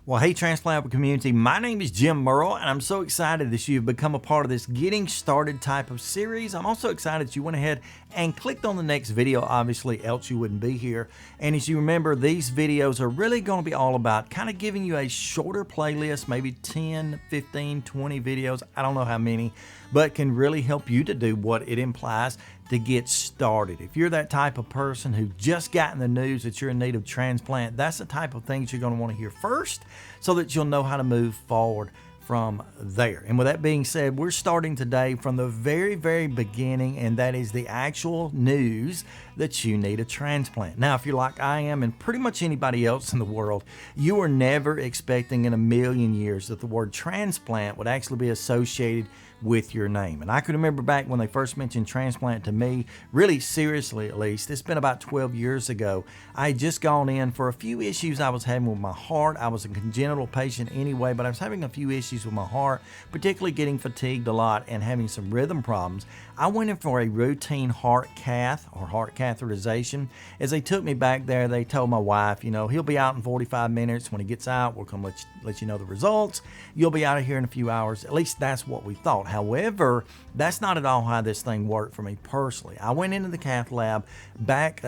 Well, hey, Transplant community, my name is Jim Merle, and I'm so excited that you've become a part of this Getting Started type of series. I'm also excited that you went ahead and clicked on the next video, obviously, else you wouldn't be here. And as you remember, these videos are really going to be all about kind of giving you a shorter playlist, maybe 10, 15, 20 videos, I don't know how many, but can really help you to do what it implies to get started. If you're that type of person who just got in the news that you're in need of transplant, that's the type of things you're going to want to hear first so that you'll know how to move forward from there. And with that being said, we're starting today from the very beginning, and that is the actual news that you need a transplant. Now, if you're like I am and pretty much anybody else in the world, you were never expecting in a million years that the word transplant would actually be associated with your name. And I can remember back when they first mentioned transplant to me, really seriously at least, it's been about 12 years ago. I had just gone in for a few issues I was having with my heart. I was a congenital patient anyway, but I was having a few issues with my heart, particularly getting fatigued a lot and having some rhythm problems. I went in for a routine heart cath or heart catheterization. As they took me back there, they told my wife, you know, he'll be out in 45 minutes. When he gets out, we'll come let you know the results. You'll be out of here in a few hours. At least that's what we thought. However, that's not at all how this thing worked for me personally. I went into the cath lab back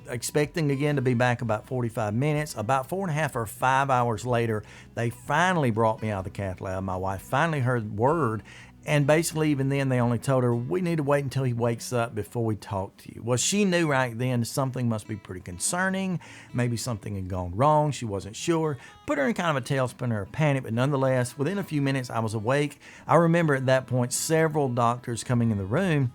expecting again to be back about 45 minutes. About 4.5 or 5 hours later, they finally brought me out of the cath lab. My wife finally heard word. And basically, even then, they only told her, we need to wait until he wakes up before we talk to you. Well, she knew right then something must be pretty concerning. Maybe something had gone wrong. She wasn't sure. Put her in kind of a tailspin or a panic, but nonetheless, within a few minutes, I was awake. I remember at that point, several doctors coming in the room,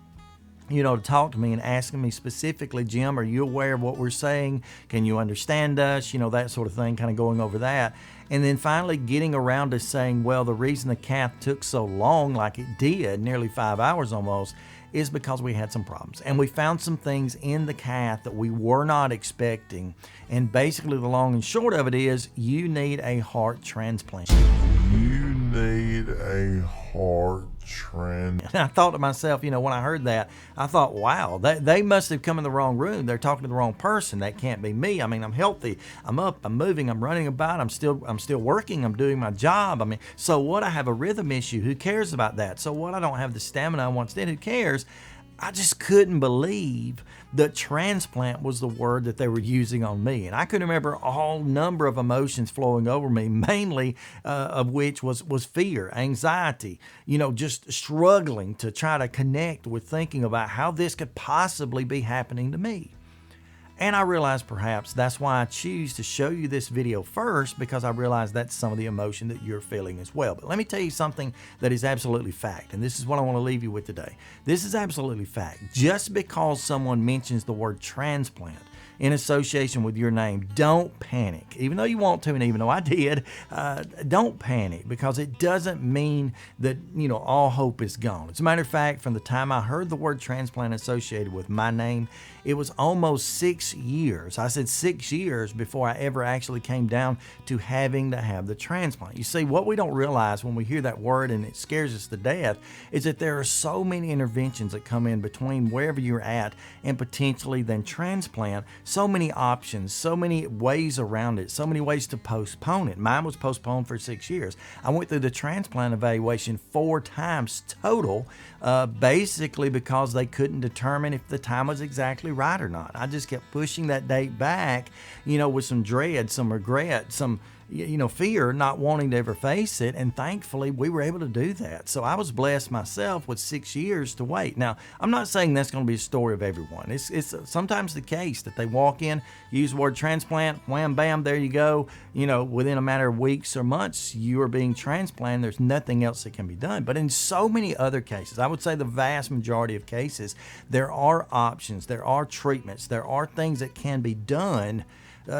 you know, to talk to me and asking me specifically, Jim, are you aware of what we're saying? Can you understand us? You know, that sort of thing, kind of going over that. And then finally getting around to saying, well, the reason the cath took so long, like it did, nearly 5 hours almost, is because we had some problems. And we found some things in the cath that we were not expecting. And basically the long and short of it is you need a heart transplant. You need a heart transplant. And I thought to myself, you know, when I heard that, I thought, wow, they must have come in the wrong room. They're talking to the wrong person. That can't be me. I mean, I'm healthy. I'm up. I'm moving. I'm running about. I'm still working. I'm doing my job. I mean, so what? I have a rhythm issue. Who cares about that? So what? I don't have the stamina I once did. Who cares? I just couldn't believe that transplant was the word that they were using on me. And I could remember all number of emotions flowing over me, mainly of which was fear, anxiety, you know, just struggling to try to connect with thinking about how this could possibly be happening to me. And I realized perhaps that's why I choose to show you this video first, because I realize that's some of the emotion that you're feeling as well. But let me tell you something that is absolutely fact, and this is what I want to leave you with today. This is absolutely fact. Just because someone mentions the word transplant in association with your name, don't panic. Even though you want to, and even though I did, don't panic, because it doesn't mean that, you know, all hope is gone. As a matter of fact, from the time I heard the word transplant associated with my name, it was almost 6 years. I said 6 years before I ever actually came down to having to have the transplant. You see, what we don't realize when we hear that word and it scares us to death is that there are so many interventions that come in between wherever you're at and potentially then transplant. So many options, so many ways around it, so many ways to postpone it. Mine was postponed for 6 years. I went through the transplant evaluation 4 times total, basically because they couldn't determine if the time was exactly right or not. I just kept pushing that date back, you know, with some dread, some regret, some, you know, fear, not wanting to ever face it. And thankfully we were able to do that. So I was blessed myself with 6 years to wait. Now, I'm not saying that's going to be a story of everyone. It's sometimes the case that they walk in, use the word transplant, wham, bam, there you go. You know, within a matter of weeks or months, you are being transplanted. There's nothing else that can be done. But in so many other cases, I would say the vast majority of cases, there are options, there are treatments, there are things that can be done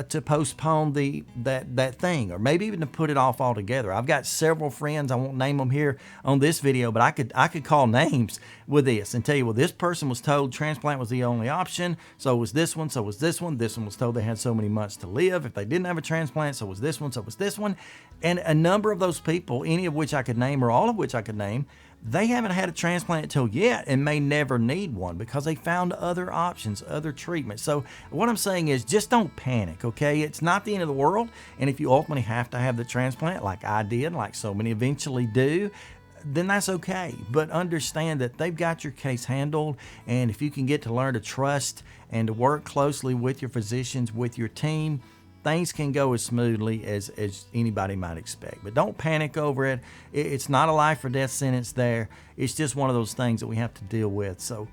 to postpone that thing, or maybe even to put it off altogether. I've got several friends, I won't name them here on this video, but I could call names with this and tell you, well, this person was told transplant was the only option, so was this one, so was this one. This one was told they had so many months to live if they didn't have a transplant, so was this one, so was this one. And a number of those people, any of which I could name or all of which I could name, they haven't had a transplant till yet and may never need one because they found other options, other treatments. So what I'm saying is just don't panic, okay? It's not the end of the world. And if you ultimately have to have the transplant like I did, like so many eventually do, then that's okay. But understand that they've got your case handled. And if you can get to learn to trust and to work closely with your physicians, with your team, things can go as smoothly as anybody might expect. But don't panic over it. It's not a life or death sentence there. It's just one of those things that we have to deal with. So,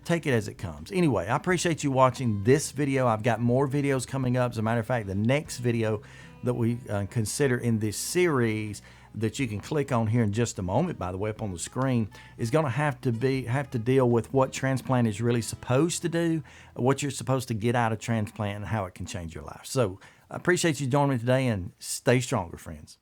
take it as it comes. Anyway, I appreciate you watching this video. I've got more videos coming up. As a matter of fact, the next video that we consider in this series that you can click on here in just a moment, by the way, up on the screen, is going to have to deal with what transplant is really supposed to do, what you're supposed to get out of transplant, and how it can change your life. So I appreciate you joining me today, and stay stronger, friends.